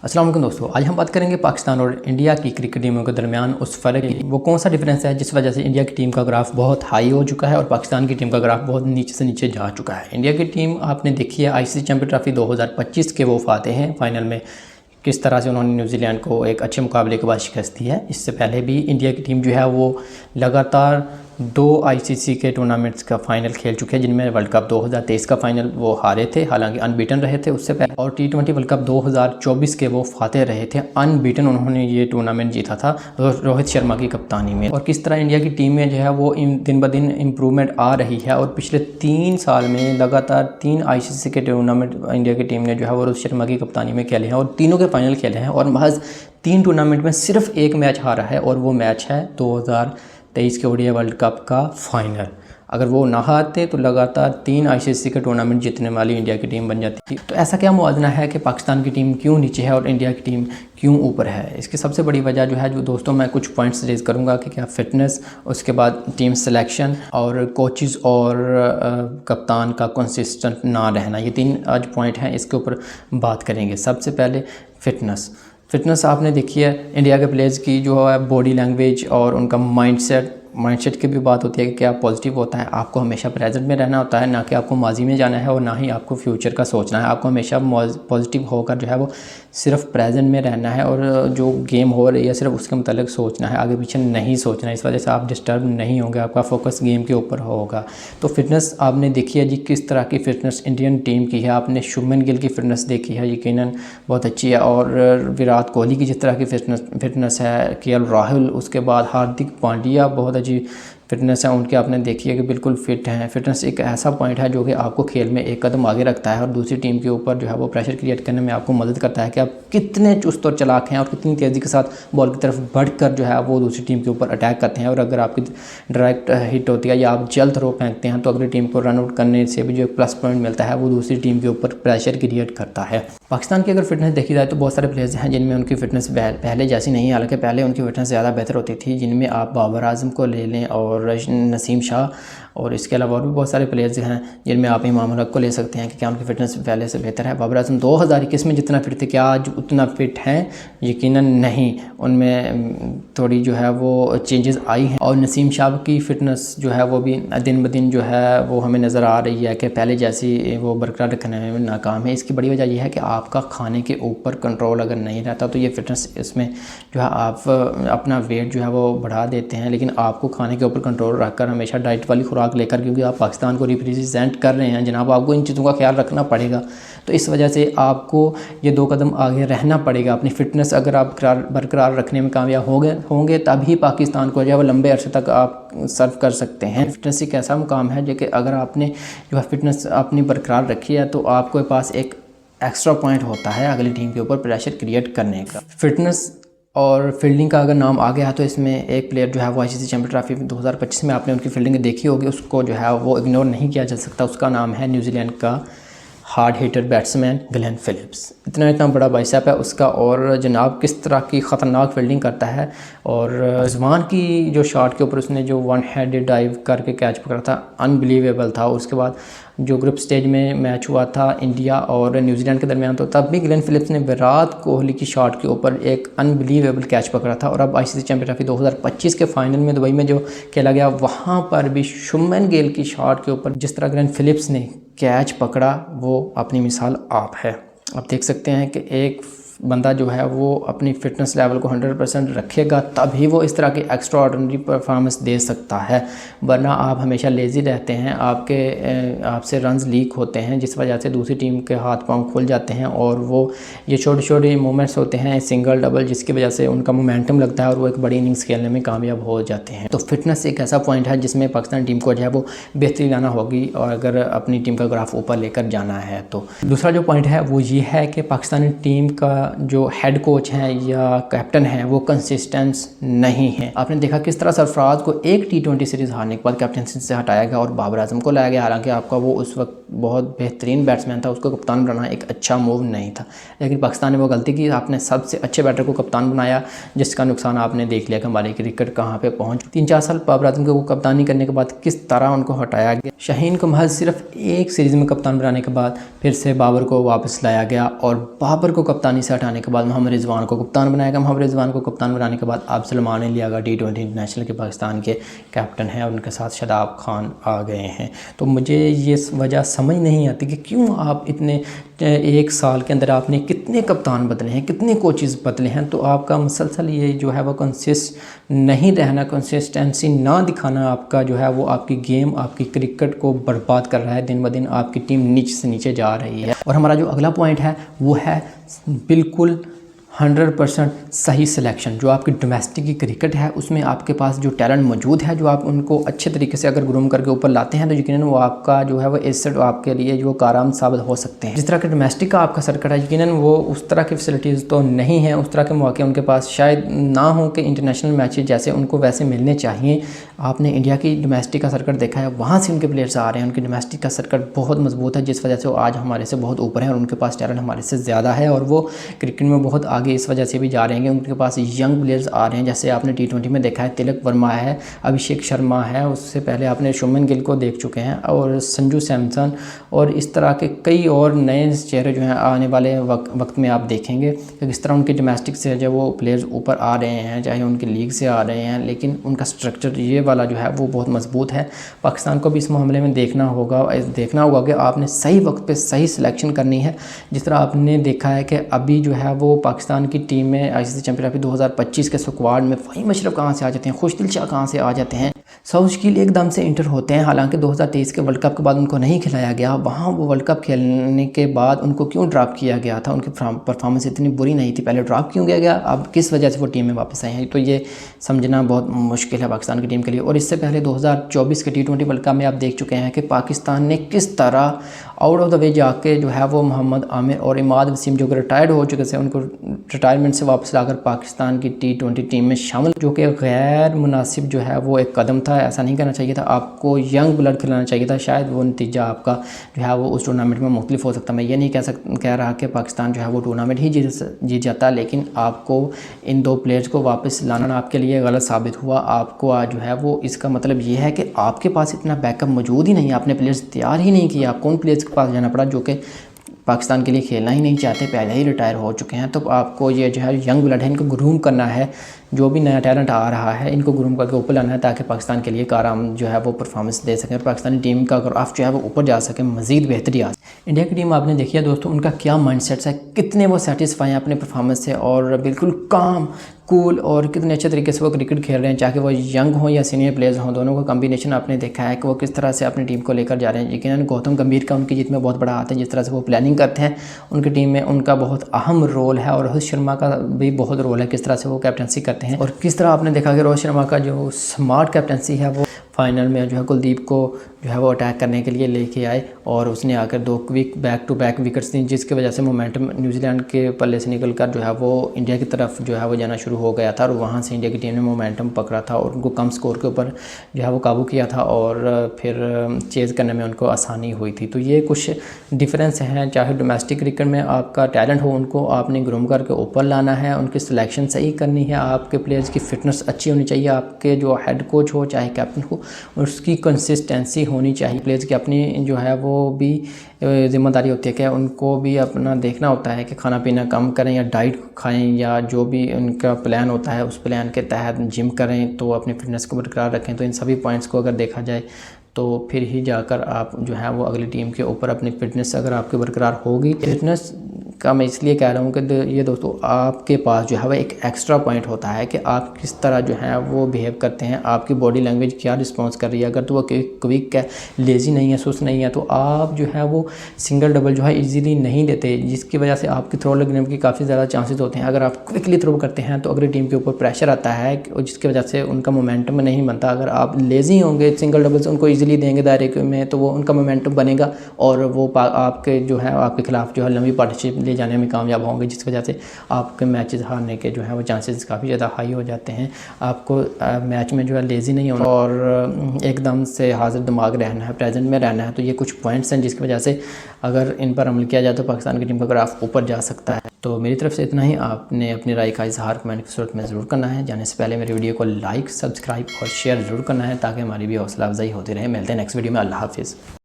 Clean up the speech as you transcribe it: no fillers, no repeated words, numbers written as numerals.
अस्सलाम वालेकुम दोस्तों, आज हम बात करेंगे पाकिस्तान और इंडिया की क्रिकेट टीमों के दरमियान उस फ़र्क की वो कौन सा डिफरेंस है जिस वजह से इंडिया की टीम का ग्राफ बहुत हाई हो चुका है और पाकिस्तान की टीम का ग्राफ बहुत नीचे से नीचे जा चुका है। इंडिया की टीम आपने देखी है आईसीसी चैंपियन ट्रॉफी 2025 के वो फाते हैं फाइनल में, किस तरह से उन्होंने न्यूजीलैंड को एक अच्छे मुकाबले के बाद शिकस्त दी है। इससे पहले भी इंडिया की टीम जो है वो लगातार 2 आईसीसी के टूर्नामेंट्स का फ़ाइनल खेल चुके हैं, जिनमें वर्ल्ड कप 2023 का फ़ाइनल वो हारे थे, हालांकि अनबीटन रहे थे उससे पहले, और T20 वर्ल्ड कप 2024 के वो फाते रहे थे, अनबीटन उन्होंने ये टूर्नामेंट जीता था रोहित शर्मा की कप्तानी में। और किस तरह इंडिया की टीम में जो है वो दिन ब दिन इम्प्रूवमेंट आ रही है और पिछले 3 साल में लगातार 3 आईसीसी के टूर्नामेंट इंडिया की टीम ने जो है वो रोहित शर्मा की कप्तानी में खेले हैं और तीनों के फाइनल खेले हैं और महज 3 टूर्नामेंट में सिर्फ एक मैच हारा है और वो मैच है 2023 के ओडीआई वर्ल्ड कप का फाइनल। अगर वो ना हारते तो लगातार 3 आईसीसी के टूर्नामेंट जीतने वाली इंडिया की टीम बन जाती थी। तो ऐसा क्या मुआवजना है कि पाकिस्तान की टीम क्यों नीचे है और इंडिया की टीम क्यों ऊपर है? इसकी सबसे बड़ी वजह जो है, जो दोस्तों मैं कुछ पॉइंट्स रेज करूंगा कि क्या फिटनेस, उसके बाद टीम सिलेक्शन और कोचेज़ और कप्तान का कंसिस्टेंट ना रहना, ये 3 आज पॉइंट हैं, इसके ऊपर बात करेंगे। सबसे पहले फिटनेस आपने देखी है इंडिया के प्लेयर्स की जो है बॉडी लैंग्वेज और उनका माइंडसेट की भी बात होती है कि क्या पॉजिटिव होता है। आपको हमेशा प्रेजेंट में रहना होता है, ना कि आपको माजी में जाना है और ना ही आपको फ्यूचर का सोचना है। आपको हमेशा पॉजिटिव होकर जो है वो सिर्फ प्रेजेंट में रहना है और जो गेम हो रही है सिर्फ उसके मतलब सोचना है, आगे पीछे नहीं सोचना है। इस वजह से आप डिस्टर्ब नहीं होंगे, आपका फोकस गेम के ऊपर होगा। तो फिटनेस आपने देखी है जी, किस तरह की फ़िटनेस इंडियन टीम की है। आपने शुभमन गिल की फ़िटनेस देखी है, यकीनन बहुत अच्छी है, और विराट कोहली की जिस तरह की फ़िटनेस है, केएल राहुल, उसके बाद हार्दिक पांड्या बहुत अच्छी फिटनेस है उनकी, आपने देखी है कि बिल्कुल फिट हैं। फिटनेस एक ऐसा पॉइंट है जो कि आपको खेल में एक कदम आगे रखता है और दूसरी टीम के ऊपर जो है वो प्रेशर क्रिएट करने में आपको मदद करता है कि आप कितने चुस्त और चालाक हैं और कितनी तेज़ी के साथ बॉल की तरफ बढ़कर जो है वो दूसरी टीम के ऊपर अटैक करते हैं। और अगर आपकी डायरेक्ट हिट होती है या आप जल्द थ्रो फेंकते हैं तो अगली टीम को रन आउट करने से भी जो एक प्लस पॉइंट मिलता है वो दूसरी टीम के ऊपर प्रेशर क्रिएट करता है। पाकिस्तान की अगर फिटनेस देखी जाए तो बहुत सारे प्लेयर्स हैं जिनमें उनकी फ़िटनेस पहले जैसी नहीं है, हालांकि पहले उनकी फिटनेस ज़्यादा बेहतर होती थी, जिनमें आप बाबर आजम को ले लें और नसीम शाह, और इसके अलावा और भी बहुत सारे प्लेयर्स हैं जिनमें आप इमाम हक को ले सकते हैं कि क्या उनकी फ़िटनेस पहले से बेहतर है। बाबर आजम 2021 में जितना फिट थे, क्या आज उतना फिट हैं? यकीनन नहीं, उनमें थोड़ी जो है वो चेंजेस आई हैं। और नसीम शाह की फ़िटनेस जो है वो भी दिन ब दिन जो है वो हमें नज़र आ रही है कि पहले जैसी वो बरकरार रखने में नाकाम है। इसकी बड़ी वजह यह है कि आपका खाने के ऊपर कंट्रोल अगर नहीं रहता तो ये फिटनेस इसमें जो है आप अपना वेट जो है वो बढ़ा देते हैं, लेकिन आपको खाने के ऊपर कंट्रोल रखकर हमेशा डाइट वाली खुराक लेकर, क्योंकि आप पाकिस्तान को रिप्रेजेंट कर रहे हैं जनाब, आपको इन चीज़ों का ख्याल रखना पड़ेगा। तो इस वजह से आपको ये 2 कदम आगे रहना पड़ेगा। अपनी फ़िटनेस अगर आप बरकरार रखने में कामयाब होंगे तभी पाकिस्तान को जो है वो लंबे अरसे तक आप सर्व कर सकते हैं। फिटनेस एक ऐसा मुकाम है जो कि अगर आपने जो है फिटनेस अपनी बरकरार रखी है तो आपके पास एक एक्स्ट्रा पॉइंट होता है अगली टीम के ऊपर प्रेशर क्रिएट करने का। फिटनेस और फील्डिंग का अगर नाम आ गया तो इसमें एक प्लेयर जो है वो आईसीसी चैंपियन ट्रॉफी 2025 में आपने उनकी फील्डिंग देखी होगी, उसको जो है वो इग्नोर नहीं किया जा सकता। उसका नाम है न्यूजीलैंड का hard hitter batsman Glenn Phillips. इतना बड़ा बाइसेप है उसका, और जनाब किस तरह की ख़तरनाक फील्डिंग करता है। और रिजवान की जो शॉट के ऊपर उसने जो 1 हैंडेड डाइव करके कैच पकड़ा था, अनबिलीवेबल था। उसके बाद जो ग्रुप स्टेज में मैच हुआ था इंडिया और न्यूजीलैंड के दरमियान, तो तब भी ग्लेन फिलिप्स ने विराट कोहली की शॉट के ऊपर एक अनबिलीवेबल कैच पकड़ा था। और अब आईसीसी चैंपियन ट्रॉफी 2025 के फाइनल में दुबई में जो खेला गया, वहाँ पर भी शुभमन गिल की शॉट के ऊपर जिस तरह ग्लेन फिलिप्स ने कैच पकड़ा, वो अपनी मिसाल आप है। आप देख सकते हैं कि एक बंदा जो है वो अपनी फ़िटनेस लेवल को 100% रखेगा तभी वो इस तरह की एक्स्ट्रा ऑर्डिनरी परफॉर्मेंस दे सकता है, वरना आप हमेशा लेज़ी रहते हैं, आपसे रन्स लीक होते हैं, जिस वजह से दूसरी टीम के हाथ पांव खुल जाते हैं और वो ये छोटे छोटे मूवमेंट्स होते हैं, सिंगल डबल, जिसकी वजह से उनका मोमेंटम लगता है और वो एक बड़ी इनिंग्स खेलने में कामयाब हो जाते हैं। तो फिटनेस एक ऐसा पॉइंट है जिसमें पाकिस्तान टीम को जो है वो बेहतरी लाना होगी और अगर अपनी टीम का ग्राफ ऊपर लेकर जाना है तो। दूसरा जो पॉइंट है वो ये है कि पाकिस्तानी टीम का जो हेड कोच हैं या कैप्टन हैं वो कंसिस्टेंस नहीं है। आपने देखा किस तरह सरफराज को एक T20 सीरीज़ हारने के बाद कैप्टनसी से हटाया गया और बाबर आजम को लाया गया, हालांकि आपका वो उस वक्त बहुत बेहतरीन बैट्समैन था, उसको कप्तान बनाना एक अच्छा मूव नहीं था, लेकिन पाकिस्तान ने वो गलती की, आपने सबसे अच्छे बैटर को कप्तान बनाया, जिसका नुकसान आपने देख लिया कि हमारी क्रिकेट कहाँ पे पहुँच। 3-4 साल बाबर आजम को कप्तानी करने के बाद किस तरह उनको हटाया गया। शाहीन को महज सिर्फ एक सीरीज़ में कप्तान बनाने के बाद फिर से बाबर को वापस लाया गया और बाबर को कप्तानी से हटाने के बाद मोहम्मद रिजवान को कप्तान बनाया गया। मोहम्मद रिजवान को कप्तान बनाने के बाद अब सलमान अली आगा T20 इंटरनेशनल के पाकिस्तान के कैप्टन हैं और उनके साथ शादाब खान आ गए हैं। तो मुझे ये वजह समझ नहीं आती कि क्यों आप इतने एक साल के अंदर आपने कितने कप्तान बदले हैं, कितने कोचेज़ बदले हैं, तो आपका मुसलसल ये जो है वो कंसिस्ट नहीं रहना, कंसिस्टेंसी ना दिखाना आपका जो है वो आपकी गेम, आपकी क्रिकेट को बर्बाद कर रहा है। दिन ब दिन आपकी टीम नीचे से नीचे जा रही है। और हमारा जो अगला पॉइंट है वो है बिल्कुल 100% सही सिलेक्शन। जो आपकी डोमेस्टिक की क्रिकेट है उसमें आपके पास जो टैलेंट मौजूद है, जो आप उनको अच्छे तरीके से अगर ग्रूम करके ऊपर लाते हैं तो यकीनन वो आपका जो है वो एसेट आपके लिए जो कारआमद साबित हो सकते हैं। जिस तरह के डोमेस्टिक का आपका सर्किट है, यकीनन वो उस तरह की फैसिलिटीज़ तो नहीं है, उस तरह के मौके उनके पास शायद ना हो कि इंटरनेशनल मैचेज जैसे उनको वैसे मिलने चाहिए। आपने इंडिया की डोमेस्टिक का सर्किट देखा है, वहाँ से उनके प्लेयर्स आ रहे हैं, उनकी डोमेस्टिक का सर्किट बहुत मजबूत है, जिस वजह से वो आज हमारे से बहुत ऊपर है और उनके पास टैलेंट हमारे से ज़्यादा है और वो क्रिकेट में बहुत आगे इस वजह से भी जा रहे हैं कि उनके पास यंग प्लेयर्स आ रहे हैं। जैसे आपने T20 में देखा है, तिलक वर्मा है, अभिषेक शर्मा है, उससे पहले आपने शुभमन गिल को देख चुके हैं और संजू सैमसन और इस तरह के कई और नए चेहरे जो हैं आने वाले वक्त में आप देखेंगे कि किस तरह उनके डोमेस्टिक से जो वो प्लेयर्स ऊपर आ रहे हैं, चाहे उनकी लीग से आ रहे हैं, लेकिन उनका स्ट्रक्चर ये वाला जो है वो बहुत मजबूत है। पाकिस्तान को भी इस मामले में देखना होगा कि आपने सही वक्त पे सही सिलेक्शन करनी है। जिस तरह आपने देखा है कि अभी जो है वो पाकिस्तान की टीम में ICC चैंपियनशिप 2025 के स्क्वाड में फ़हीम अशरफ कहाँ से आ जाते हैं, खुशदिल शाह कहाँ से आ जाते हैं, सऊशकील एकदम से इंटर होते हैं। हालांकि 2023 के वर्ल्ड कप के बाद उनको नहीं खिलाया गया, वहाँ वो वर्ल्ड कप खेलने के बाद उनको क्यों ड्रॉप किया गया था, उनकी परफॉर्मेंस इतनी बुरी नहीं थी, पहले ड्रॉप क्यों किया गया, अब किस वजह से वो टीम में वापस आए हैं, तो ये समझना बहुत मुश्किल है पाकिस्तान की टीम के लिए। और इससे पहले 2024 के T20 वर्ल्ड कप में आप देख चुके हैं कि पाकिस्तान ने किस तरह आउट ऑफ द वे जाके जो है वो मोहम्मद आमिर और इमाद वसीम जो कि रिटायर्ड हो चुके थे, उनको रिटायरमेंट से वापस लाकर पाकिस्तान की T20 टीम में शामिल, जो कि गैर मुनासिब जो है वो एक कदम था। ऐसा नहीं करना चाहिए था, आपको यंग ब्लड खिलाना चाहिए था। शायद वो नतीजा आपका जो है वो उस टूर्नामेंट में मुख्तलिफ हो सकता। मैं ये नहीं कह रहा कि पाकिस्तान जो है वो टूर्नामेंट ही जीत जाता, लेकिन आपको इन दो प्लेयर्स को वापस लाना आपके लिए गलत साबित हुआ। आपको आज जो है वो इसका मतलब ये है कि आपके पास इतना बैकअप मौजूद ही नहीं, आपने प्लेयर्स तैयार ही नहीं किया। आपको उन प्लेयर्स के पास जाना पड़ा जो कि पाकिस्तान के लिए खेलना ही नहीं चाहते, पहले ही रिटायर हो चुके हैं। तो आपको ये जो है यंग ब्लड है, इनको ग्रूम करना है। जो भी नया टैलेंट आ रहा है इनको ग्रूम करके ऊपर लाना है ताकि पाकिस्तान के लिए कारआमद जो है वो परफॉर्मेंस दे सकें, पाकिस्तानी टीम का ग्राफ जो है वो ऊपर जा सके, मज़ीद बेहतरी आ सके। इंडिया की टीम आपने देखी है दोस्तों, उनका क्या माइंडसेट है, कितने वो सेटिस्फाई हैं अपने परफॉर्मेंस से और बिल्कुल काम कूल और कितने अच्छे तरीके से वो क्रिकेट खेल रहे हैं, चाहे वो यंग हों या सीनियर प्लेयर्स हों, दोनों का कॉम्बिनेशन आपने देखा है कि वो किस तरह से अपनी टीम को लेकर जा रहे हैं। यकीनन गौतम गंभीर का उनकी जीत में बहुत बड़ा हाथ है, जिस तरह से वो प्लानिंग करते हैं उनकी टीम में उनका बहुत अहम रोल है। और रोहित शर्मा का भी बहुत रोल है, किस तरह से वो कैप्टनसी करते हैं और किस तरह आपने देखा कि रोहित शर्मा का जो स्मार्ट कैप्टनसी है वो फाइनल में जो है कुलदीप को जो है वो अटैक करने के लिए लेके आए और उसने आकर 2 quick back to back wickets दी, जिसकी वजह से मोमेंटम न्यूजीलैंड के पल्ले से निकलकर जो है वो इंडिया की तरफ जो है वो जाना शुरू हो गया था और वहाँ से इंडिया की टीम ने मोमेंटम पकड़ा था और उनको कम स्कोर के ऊपर जो है वो काबू किया था और फिर चेज़ करने में उनको आसानी हुई थी। तो ये कुछ डिफरेंस हैं, चाहे डोमेस्टिक क्रिकेट में आपका टैलेंट हो, उनको आपने ग्रूम करके ऊपर लाना है, उनकी सिलेक्शन सही करनी है, आपके प्लेयर्स की फ़िटनेस अच्छी होनी चाहिए, आपके जो हेड कोच हो चाहे कैप्टन हो उसकी कंसिस्टेंसी होनी चाहिए। प्लेयर्स की अपनी जो है वो भी ज़िम्मेदारी होती है कि उनको भी अपना देखना होता है कि खाना पीना कम करें या डाइट खाएं या जो भी उनका प्लान होता है उस प्लान के तहत जिम करें, तो अपनी फिटनेस को बरकरार रखें। तो इन सभी पॉइंट्स को अगर देखा जाए तो फिर ही जाकर आप जो है वो अगली टीम के ऊपर अपनी फिटनेस अगर आपकी बरकरार होगी। फिटनेस का मैं इसलिए कह रहा हूँ कि ये दोस्तों आपके पास जो है वह एक एक्स्ट्रा पॉइंट होता है कि आप किस तरह जो है वो बिहेव करते हैं, आपकी बॉडी लैंग्वेज क्या रिस्पॉन्स कर रही है। अगर तो वो क्विक है, लेज़ी नहीं है, सुस्त नहीं है, तो आप जो है वो सिंगल डबल जो है इजीली नहीं देते, जिसकी वजह से आपकी थ्रो लगने की काफ़ी ज़्यादा चांसेस होते हैं। अगर आप क्विकली थ्रो करते हैं तो अगली टीम के ऊपर प्रेशर आता है जिसकी वजह से उनका मोमेंटम नहीं बनता। अगर आप लेज़ी होंगे, सिंगल डबल से उनको ईजिली देंगे दायरे में, तो वो उनका मोमेंटम बनेगा और वो आपके जो है आपके खिलाफ जो है लंबी पार्टनरशिप ले जाने में कामयाब होंगे, जिस वजह से आपके मैचेस हारने के जो है वो चांसेस काफ़ी ज़्यादा हाई हो जाते हैं। आपको मैच में जो है लेज़ी नहीं होना और एकदम से हाजिर दिमाग रहना है, प्रेजेंट में रहना है। तो ये कुछ पॉइंट्स हैं जिसकी वजह से अगर इन पर अमल किया जाए तो पाकिस्तान की टीम का ग्राफ ऊपर जा सकता है। तो मेरी तरफ से इतना ही। आपने अपनी राय का इजहार कमेंट की सूरत में ज़रूर करना है। जाने से पहले मेरी वीडियो को लाइक, सब्सक्राइब और शेयर ज़रूर करना है ताकि हमारी भी हौसला अफजाई होती रहे। मिलते हैं नेक्स्ट वीडियो में। अल्लाह हाफिज़।